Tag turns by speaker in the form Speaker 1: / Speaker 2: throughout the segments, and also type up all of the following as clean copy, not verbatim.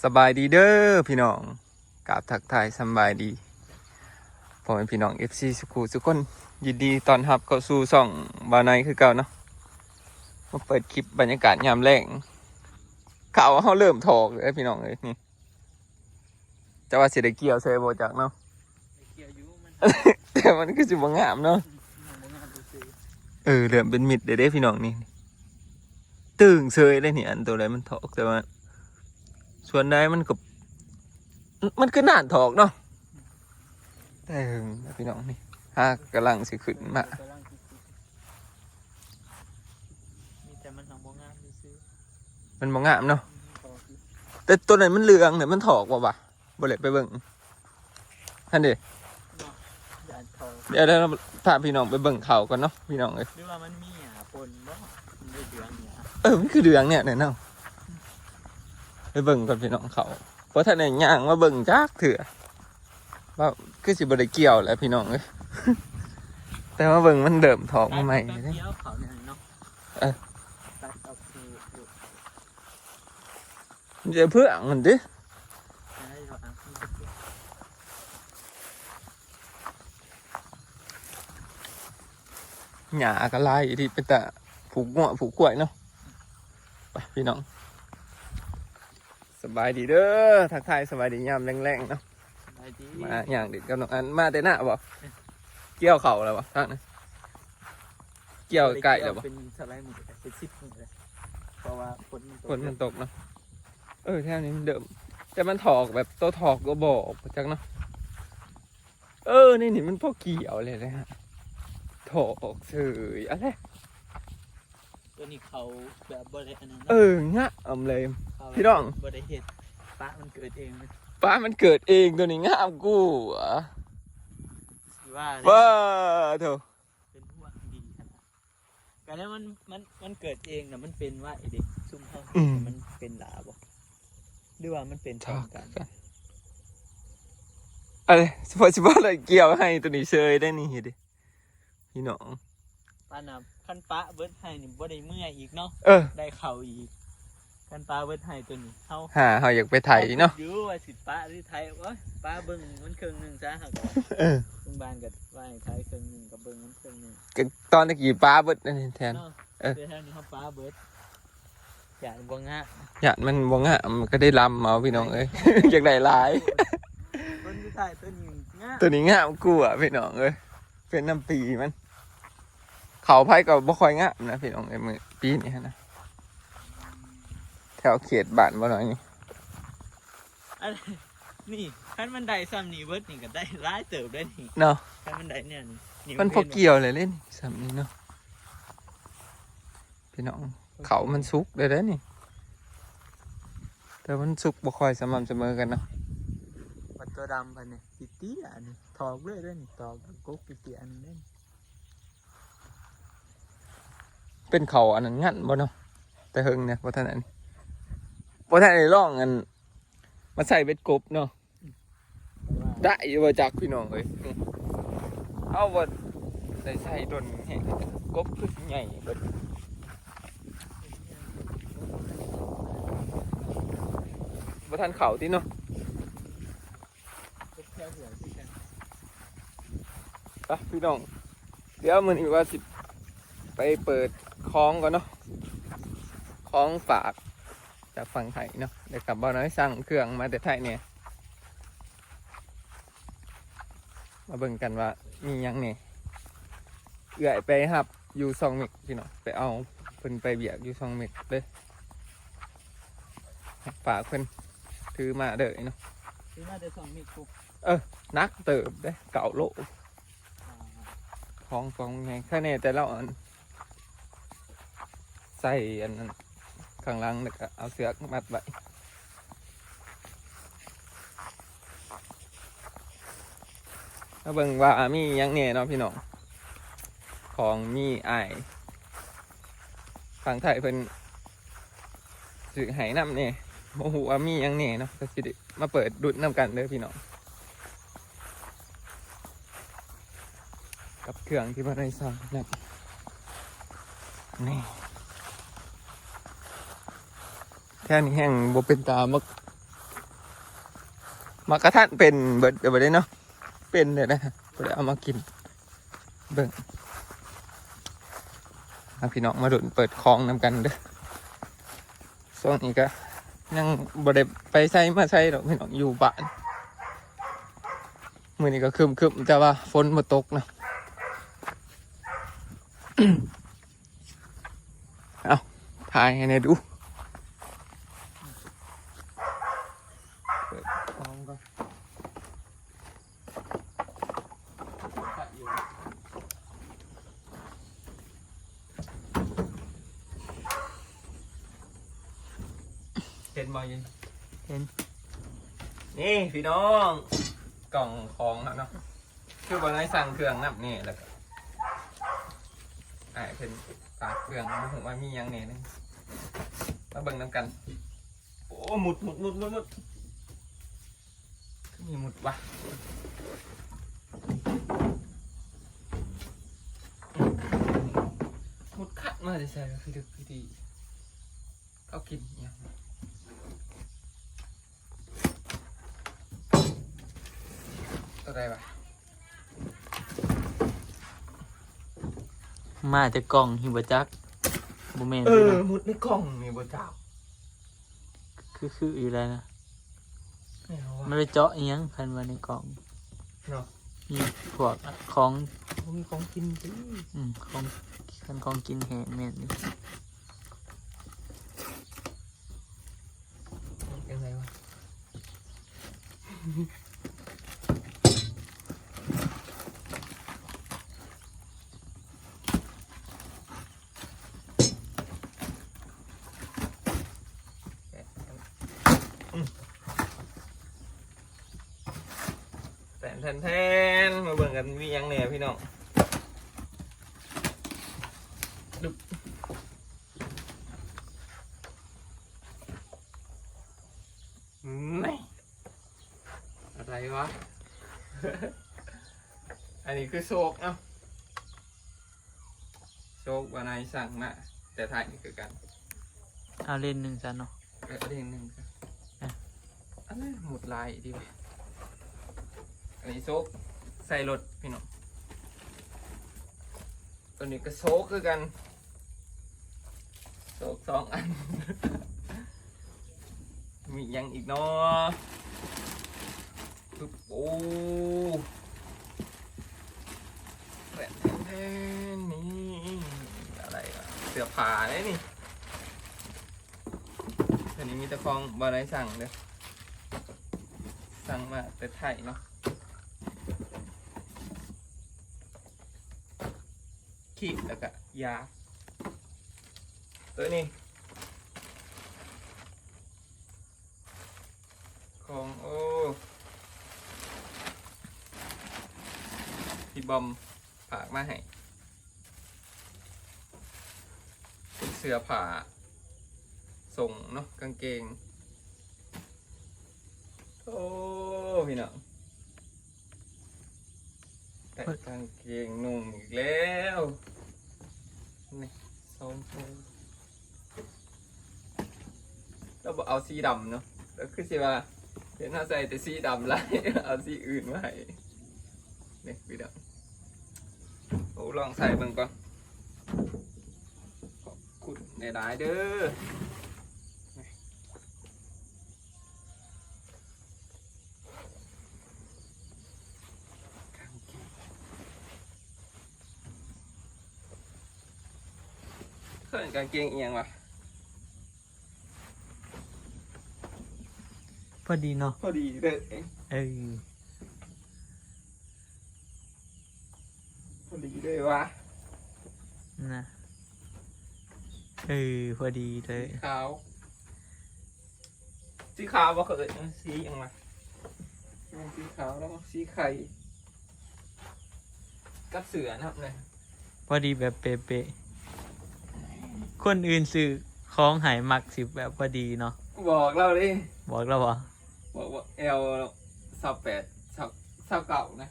Speaker 1: สบายดีเด้อพี่น้องกราบทักทายสบายดีพ่อแม่พี่น้อง FC สุขุสุขคนยินดีต้อนรับเข้าสู่ช่องบาวไนคือเก่าเนาะมาเปิดคลิปบรรยากาศยามแลงข่าวว่าเขาเริ่มถอกเลยพี่น้องเลยนี่จะว่าสิได้เกี่ยวใส่บ่จักเนาะ
Speaker 2: เกี่ยวอยู่มัน
Speaker 1: แต่มันก็สิบ่งามเนาะ
Speaker 2: บ่งามซื่อ
Speaker 1: เริ่มเป็นมิดเด้พี่น้องนี่ตึงเซยเลยนี่อันตัวใดมันถอกแต่ว่าส่วนใดมันก็มันก็น่านถอกเนาะแต่พี่น้องนี่ฮะกำลังสิขึ้นมา
Speaker 2: กำลังคิดมีแต่มันทำบ่งามซื่อ
Speaker 1: มันบ่งามเนาะ
Speaker 2: พอคิด
Speaker 1: แต่ตัวไหนมันเหลืองเนี่ยมันถอกว่ะบ่เลยไปเบิ่งท่านดิ
Speaker 2: ยานทอง
Speaker 1: เดี๋ยวเราพาพี่น้องไปเบิ่งเขาก่อนเนาะพี่น้องเอ้ย
Speaker 2: หรือว่ามันมีหยาปนบ่มันได้เดือนหยา
Speaker 1: มันคือเหลืองเนี่ยเนาะไปเบิ่งก่อนพี่น้องเขาเพราะท่านเนี่ยย่างมาเบิ่งจักเถื่อว่าคือสิบ่ได้เกี่ยวแหละพี่น้องเอ้ย แต่ว่าเบิ่งมันเดิมถอกมาใหม่
Speaker 2: ตัด
Speaker 1: เด้
Speaker 2: เกี่ยวเขาเนี่ยเนาะตัดเอาคืออยู่
Speaker 1: มันจะเพื่องมันดิ
Speaker 2: ให้เราอ่ะมันจะเกี่ยว
Speaker 1: หญ้าก็ลายที่เป็นตะผูกงัวผูกกล้วยเนาะไปพี่น้องสบายดีเด้อทักทายสบายดียามแรงๆเนาะ
Speaker 2: ได้ดี
Speaker 1: มาอย่างเด็กกับน้องอันมาแต่หน้าบ่เกี่ยวเข่าแล้วบ่ท่านเกี่ยวไก่แล้วบ่
Speaker 2: เป็นสไลด์มือเป็น10มือเลยเพราะว่าฝน
Speaker 1: ฝนมันตกเนาะแท่นี้มันเดิมแต่มันถอกแบบตัวถอกก็บอกจักเนาะนี่มันพวกเกี่ยวเลยนะฮะถอกเฉยอะไร
Speaker 2: ตัวนี้เขาแบบบ่ได้อันนั้น
Speaker 1: งะเลย
Speaker 2: เขา
Speaker 1: พี่น้อง
Speaker 2: บ่ได้เฮ็ดปะมันเกิดเองเลย
Speaker 1: ป้ามันเกิดเองตัวนี้งามกูอ่ะ
Speaker 2: สิว่าเลย
Speaker 1: ว้าเถอะ
Speaker 2: เป็นพวกดีขนาดการนี้มันเกิดเองนะมันเป็นว่าไอเด็กซุ่มเข้ามันเป็นหลาบ่หรือว่ามันเป็นพร้อมกัน
Speaker 1: อะไรสปอร์ตอะไรเกี่ยวให้ตัวนี้เชยได้นี่เห็นดิพี่น้อง
Speaker 2: ป้านะขั้นป้าเบิร์ดไห้นี่บ่ได้เมื่อยอีกเนาะ ได้เข่าอีกขั้นป้าเบิร์ดไห้ตัวนี้เฮา
Speaker 1: เขาอยากไปไถเนาะ
Speaker 2: อยู่ว่าสิป้าหรือไทยโอ้ยป้าเบิ่งมันครึ่งหนึงซะหักว่าโรงพยาบาลก็ว่าให้ไทยครึ่งหนึงกับเบิ่งมันครึ่งหนึง
Speaker 1: ตอนตะกี้ป้าเบิดนั่นแทน
Speaker 2: เนาะเดี๋ยวแถวนี้เฮาป้าเบิร์ดอย่าบ่งะ
Speaker 1: หยาดมันบ่งะมันก็ได้ลำเอาพี่น้องเอ้ย อยากได้หลาย
Speaker 2: คนที่ถ่ายตัวนี้งะ
Speaker 1: ตัวนี้งามกูอ่ะพี่น้องเอ้ยเป็นน้ำปีมัน เขาไผ่ก็บ่ค่อยงามนะพี่น้องเอ้ยมือปีนี้นะแถวเขตบ้านบ่หน่อยนี่
Speaker 2: อะไรนี่ขั้นมันได้ซ้ำนี่เบิร์ดนี่ก็ได้ร้ายเติบได้นี่
Speaker 1: เนาะ
Speaker 2: ขั้นมันได้เนี่ยนี่
Speaker 1: มันพอเกี่ยวเลยเล่นสามนี้เนาะพี่น้องเขามันสุกเลยเด้อนี่แต่มันสุกบ่ค่อยสม่ำเสมอกันเนาะ
Speaker 2: ปัดตัวดำพันเนี่ยติเตี้ยนี่ถอกเลยได้นี่ถอกกุ๊กติเตี้ยอันนี้
Speaker 1: เป็นเขาอันนั้นงั้นบ่เนาะแต่เฮิงเนี่ยบ่ทันอันนี้บ่ทันได้ลองอันมาใส่เบ็ดกบเนาะได้อยู่บ่จักพี่น้องเอ้ยนี่เอาบ่ได้ใส่ดนแฮงกบคือสิใหญ่เบิดบ่ทันเข้าติเนาะ
Speaker 2: กุ๊กแค่หัวที่กัน
Speaker 1: ไปพี่น้องเดี๋ยวมื้อนี้ว่าสิไปเปิดคลองก่อนเนาะคลองฝากจากฝั่งไทยเนาะเดี๋ยวกลับบ่น้อยสั่งเครื่องมาแต่ไทยเนี่ยมาเบิ่งกันว่ามีหยังเนี่ยเอื้อยไปครับอยู่2 เมกพี่น้องไปเอาเพิ่นไปเบียกอยู่2 เมกเลยฝากเพิ่นถือมาเด้อเนาะ
Speaker 2: ที่น่าจะ2 เมตรกุ๊ก
Speaker 1: นักเติบเด้เก่าโลของไงแค่นี้แต่เราอันใส่อันนั้นข้างหล่างแล้วก็เอาเสือกมัดไว้แล้วเบิ่งว่ามีหยังเนี่ยเนาะพี่น้องของมีอ้ายฝั่งไทยเพิ่นสื่อให้นำเนี่ยโมโหว่ามีหยังเนี่ยเนาะก็สิได้มาเปิดดุดนำกันเด้อพี่น้องกับเครื่องที่บ่ได้สั่งนะนี่แค่นี้แห้งบ่เป็นตามัก มากระทันเป็นเบิดเบิดเลยเนาะเป็นเลยนะก็เลยเอามากินเบิ่งพี่น้องมาดุนเปิดคลองนำกันเด้อช่วงนี้ก็ยังบ่ได้ไปใส่มาใส่ดอกพี่น้องอยู่บ้านมื้อนี้ก็ครึมๆแต่ว่าฝนบ่ตกนะ เอาถ่ายให้เนี่ยดูเปิดคลองก่อนเห็นบ่ยิน
Speaker 2: เห็น
Speaker 1: นี่พี่น้องกล่องของครับเนาะคือวันนี้สั่งเครื่องนับนี่แล้วก็เป็นฝากเครื่องมาถึงว่ามียังเนี่ยนึงมาเบิ่งน้ำกันโอ้หมุดมีหมุดวะหมุดคัดมาจะใส่คือดึกคือดีเขากินยังอะไรวะ
Speaker 2: มาจากกล่องหิบจักบ่แม่น
Speaker 1: มุดในกล่องมีบ่เจ้า
Speaker 2: คืออยู่แล้วนะ
Speaker 1: ไม่เอา
Speaker 2: มัน
Speaker 1: วะ
Speaker 2: ได้เจาะอีหยังคันว่าในกล่อง
Speaker 1: เนาะ
Speaker 2: มีพวกของ
Speaker 1: มีของกินสิ
Speaker 2: ของคันของกินแห้งแม่นนี่
Speaker 1: ยังไงวะแทนมาเบิ่งกันมียังเนี่ยพี่น้องดึบไม่อะไรวะ อันนี้คือโชคเนาะโชควันไหนสั่งมาแต่ถ่ายนี่คือกัน
Speaker 2: เอาเล่นหนึงซะเนาะ
Speaker 1: เรียนหนึ่งครับอะไรหมุดลายดีวะอันนี้โชคใส่รถพี่น้องตัวนี้ก็โชคคือกันโชค2 อัน มียังอีกเนาะปึ๊บโอ้แหวนแทนนี่อะไรอะเสื้อผ้าเลยนี่อันนี้มีแต่ของบาได้สั่งเลยสั่งมาแต่ไทยเนาะขีดแล้วก็ยาตัวนี้ของโอ้พี่บอมฝากมาให้เป็นเสื้อผ้าส่งเนาะกางเกงโอ้พี่น้องแต่กางเกงนุ่งอีกแล้วนี่2 ตัวเราบอกเอาสีดำเนาะแล้วคือสิว่าเห็นถ้าใส่แต่สีดำไร เอาสีอื่นมาให้นี่พี่น้องโอ้ลองใส่เบิ่งก่อนขอบคุณในหลายๆเด้อเครื่องกางเกงเอียงวะ
Speaker 2: พอดีเนาะ
Speaker 1: พอดีเลย พอดีเลยวะ
Speaker 2: นะพอดีเลย
Speaker 1: ขาวสีขาวบ่เคยสีอย่างไรสีขาวแล้วก็สีไข่กับเสือนะครับเลย
Speaker 2: พอดีแบบเป๊ะๆคนอื่นซื้อของหายมักสิแบบพอดีเนาะ
Speaker 1: บอกเราดิ
Speaker 2: บอกแล้ววะ
Speaker 1: บอกว่า28 29นะ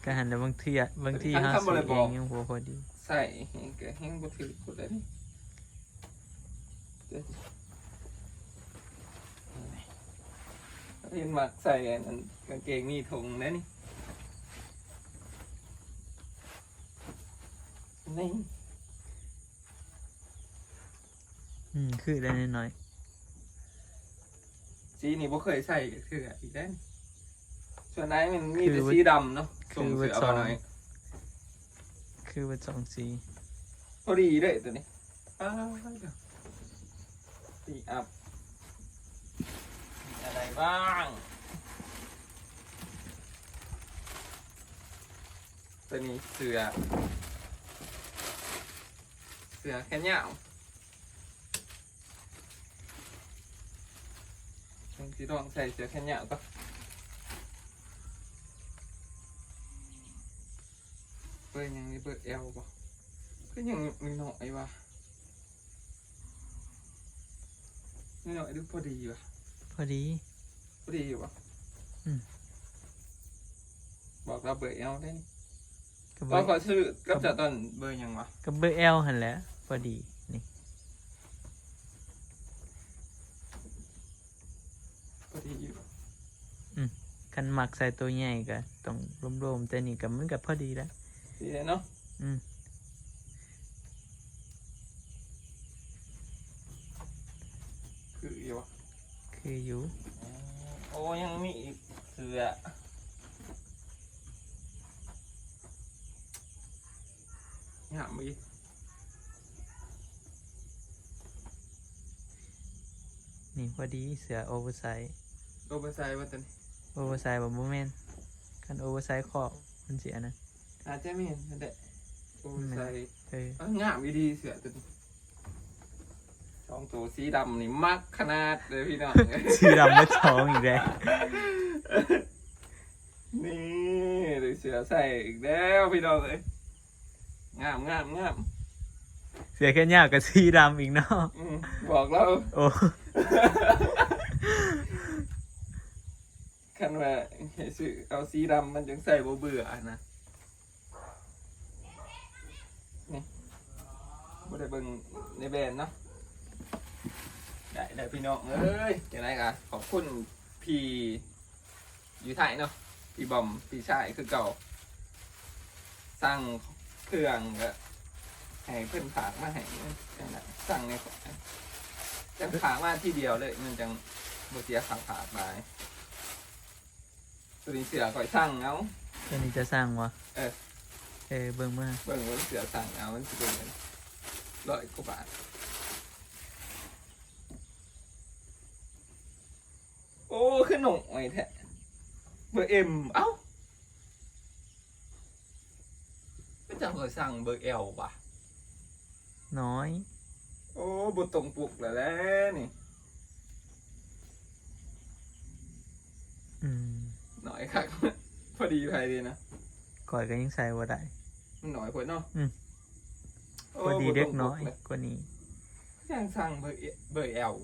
Speaker 2: ก็หันแต่บางที
Speaker 1: ท่าน
Speaker 2: ห้า
Speaker 1: คำ
Speaker 2: ซื้
Speaker 1: อะไร
Speaker 2: อ
Speaker 1: บ
Speaker 2: เอ
Speaker 1: อก
Speaker 2: งยังพอดี
Speaker 1: ใส่แห้งบ่ถือคนเลยนี่ เห็นมักใส่อันนั้นกางเกงมีถุงนะนี่นี่
Speaker 2: คือได้น้อย
Speaker 1: สีนี่บ่เคยใส่ก็คืออีกแล้วนี่ส่วนไหนมันมีแต่สีดำเนาะส่งเสือมาหน่อย
Speaker 2: ๆคือว่า2สี
Speaker 1: พอดีเลยตัวนี้อ้าวเดี๋ยวสีอัพมีอะไรบ้างตัวนี้เสือแค่เนี้ยยังจะลองใส่เสือแค่เนี้ยก็เปิดยังนี่เปิดเอลป่ะก็ยังมีหน่อยวะมีหน่อยดูพอดีวะ
Speaker 2: พอดี
Speaker 1: พอดีอยู่ป่ะ บอกเราเปิดเอลได้นี่
Speaker 2: กับเบ
Speaker 1: ก็
Speaker 2: อร์
Speaker 1: ขอชื่อกับจะต้นเบอร์ยังวะ
Speaker 2: กับเบอร์ L หั่นแหละพอดีนี่
Speaker 1: พอดีอยู่
Speaker 2: คันมักใส่ตัวใหญ่ก็ต้องรวมๆแต่นี่ก็มันก็พอดีแล้ว
Speaker 1: ดีเลยเนาะ
Speaker 2: อืม
Speaker 1: คืออยู่วะ
Speaker 2: คืออยู่
Speaker 1: โอ้ยังมีอีกเสือหยาบมี
Speaker 2: นี่พอดีเสือโอเวอร์ไซส์
Speaker 1: โอเวอร์ไซส์ว่าตัวนี้
Speaker 2: โอเวอร์ไซส์แบบโมเมนคันโอเวอร์ไซส์ขอบมันเสียนะ
Speaker 1: อาจจะไม่เห็นนั่นแหละโอเวอร์ไซส์
Speaker 2: เออ
Speaker 1: หยาบดีเสือตัวนี้สองตัวสีดำนี่มักขนาดเลยพี่น้อง
Speaker 2: สีดำมาช้องอีกแล้ว
Speaker 1: นี่เลยเสือใส่อีกแล้วพี่น้องเลยงาม
Speaker 2: เสือแค่ยากกับสีดำอีกเนาะ
Speaker 1: บอกแล้ว
Speaker 2: โอ้
Speaker 1: คันว่าให้ซื้อเอาสีดำมันจังใส่บ่เบื่อนะนี่บ่ได้เบิ่งในแบรนด์เนาะได้พี่น้องเอ้ยยังไงกันขอบคุณพี่อยู่ไทยเนาะพี่บอมพี่ชายคือเก่าสั่งเครื่องก็ให้เพิ่นฝากมาให้จังนั้นสั่งในจังฝากมาที่เดียวเลยมันจังบ่เสียค่าฝากไปตัวนี้เสือก่อยสั่งเอา
Speaker 2: ตัวนี้จะสร้างวะ
Speaker 1: เออ
Speaker 2: เบิ่งมา
Speaker 1: เบิ่งว่าเสือสั่งเอามันจะเป็นเงิน100 กว่าบาทโอ้ขึ้นหน่อยแท้เบอร์เอ็มเอ้าไม่จำเคยสั่งเบอร์เอลว่ะ
Speaker 2: น้อย
Speaker 1: โอ้บตรงปลุกแล้วแหละนี่
Speaker 2: อืม
Speaker 1: หน่อยครับ พอดีไปดีนะ
Speaker 2: ก่อยก็ยังใส่ว่าได้
Speaker 1: มันหน่อยพอเนาะ
Speaker 2: พอดีเล็กน้อยกว่านี้
Speaker 1: ยังสั่งเบอร์เอล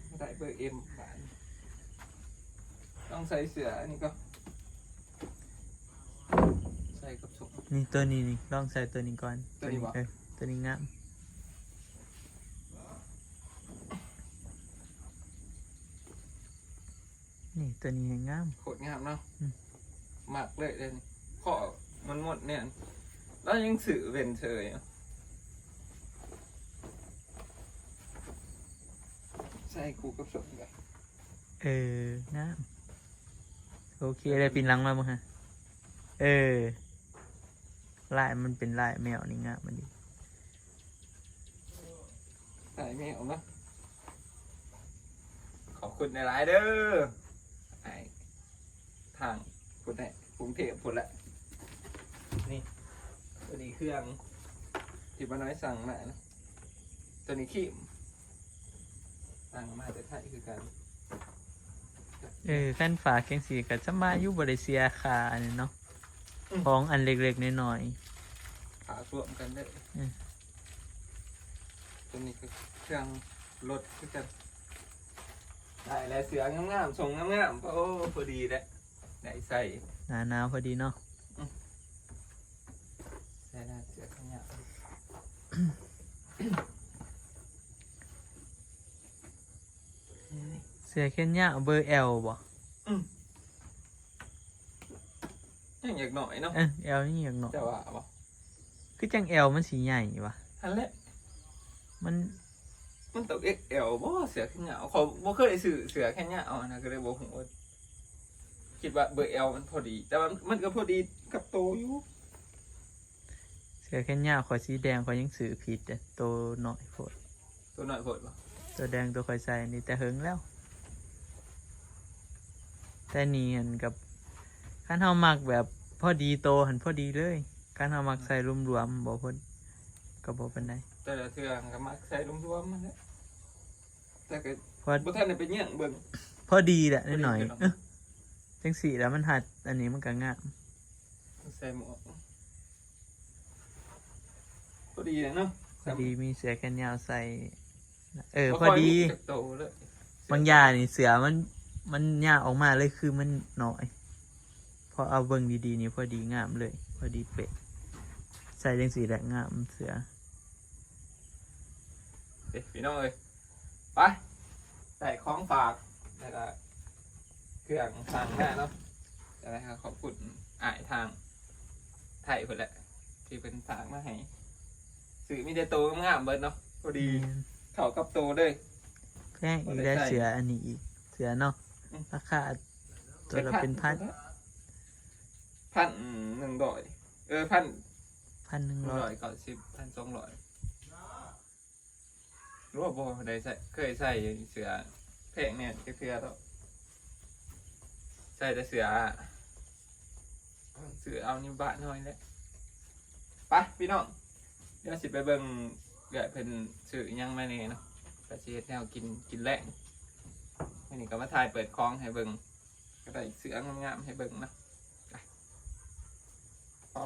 Speaker 1: ไม่ได้เบอร์เอ็มบาทต้องใส่เสืออันนี้ก็ ใส่กับสุก
Speaker 2: นี่ตัวนี้นี่ลองใส่ตัวนี้ก่อน
Speaker 1: ตัวนี้วะ
Speaker 2: ตัวนี้งามนี่ตัวนี้ให้งาม
Speaker 1: โคตรงามเนาะ
Speaker 2: อืม
Speaker 1: หมักเลยเลยนี่ข้อมันหมดเนี่ยแล้วยังสื่อเว้นเฉยอะใส่กูกับสุกกัน
Speaker 2: งามโอเคได้ปีนหลังมามั้งฮะลายมันเป็นลายแมวนี่งามมันดี
Speaker 1: ใส่ไม่เอาเนาะขอบคุณในหลายๆเด้อไอ้ทางคุณให้กรุงเทพพุ่นละนี่ตัวนี้เครื่องที่บ้านน้อยสั่งมานะตัวนี้ขีมสั่งมาแต่ไทยคือกัน
Speaker 2: แฟนฝากแกงสีกับจะมาอยู่บริเซียคาอันนี้เนาะของอันเล็กๆน้อย
Speaker 1: ขาสวมกันได้
Speaker 2: อืม
Speaker 1: ตัวนี้คือเครื่องรถคือกันได้แล้วเสืองามๆส่งงามๆโอ้พอดีแหละได้ใส่
Speaker 2: ๆหนาวพอดีเนาะ
Speaker 1: ใส่ได้เสือข้างหน้า
Speaker 2: เสื้อแขนยาวเบอร์ L บ่
Speaker 1: ยังอยากหน่อยเนาะ
Speaker 2: L นี่อย่างเนาะ
Speaker 1: แต่ว่าบ่
Speaker 2: คือจัง L มันสีใหญ่วะ
Speaker 1: อันแหละ
Speaker 2: มัน
Speaker 1: มันตก XL บ่เสือแขนยาวเขาบ่เคยซื้อเสือแขนยาวนะก็เลยบ่ฮู้ว่าคิดว่าเบอร์ L มันพอดี แต่ว่ามันก็พอดีกับโตอยู่
Speaker 2: เสื้อแขนยาวข่อยสีแดงข่อยยังซื้อผิดแต่ตัวน้อยโพด
Speaker 1: ตัวน้อยโพดบ่
Speaker 2: ตัวแดงตัวข่อยใส่นี่แต่เฮิงแล้ว แต่นี่เห็นกับคันเฮามักแบบพอดีโตหันพอดีเลยคันเฮามักใส่รวมๆบ่พอก็บ่ปานใด
Speaker 1: แต่ละเทื่อก็มักใส่รวมๆมันแหละแต่ก็
Speaker 2: พอ
Speaker 1: บ่ทันได้ไปเยี่ยงเบิ่ง
Speaker 2: พอดีแหละนิดหน่อย
Speaker 1: พอดี
Speaker 2: จังสี่แล้วมันหัดอันนี้มันก็งาม
Speaker 1: ใส่หมวกพอดีเลยเนาะ
Speaker 2: พอดีมีเสื้อแขนยาวใส่พ
Speaker 1: บ่
Speaker 2: อ
Speaker 1: ค่ย
Speaker 2: ดี
Speaker 1: มีจักโตเลย
Speaker 2: บางอย่างนี่เสือมันยาวออกมาเลยคือมันน้อยพอเอาเบิ่งดีๆนี่พอดีงามเลย พอดีเป๊ะใส่จังสีแหละงามเสือ
Speaker 1: เด้พี่น้องเอ้ยไปใส่ของฝากแล้วก็เครื่องทางหน้าเนาะอะไรครับขอบคุณอ้ายทางไทยเพิ่นแหละ ที่เป็นฝากมาให้สื่อมีแต่โตงามๆเบิดเนาะพอดีเข้ากับโตเลย
Speaker 2: แพงอีกแล้ว
Speaker 1: บ่ได้ใส่
Speaker 2: เสืออันนี้อีกเสือเนาะ
Speaker 1: อืม
Speaker 2: ราคาตัวละเป็นพัน
Speaker 1: 100พัน
Speaker 2: 1,100
Speaker 1: 190 1,200รู้ว่าบ่ได้ใส่เคยใส่เสือแพงเนี่ยเสือแล้วใส่แต่เสือเอานิ้วบะหน่อยแหละไปพี่น้องเดี๋ยวสิไปเบิ่งเดี๋ยวเพิ่นซื้ออิหยังมาแน่เนาะก็สิเฮ็ดแนวกินแลงวันนี้ก็มาถ่ายเปิดคลองให้เบิ่งก็ได้เสืองามๆให้เบิ่งเนาะไปพอ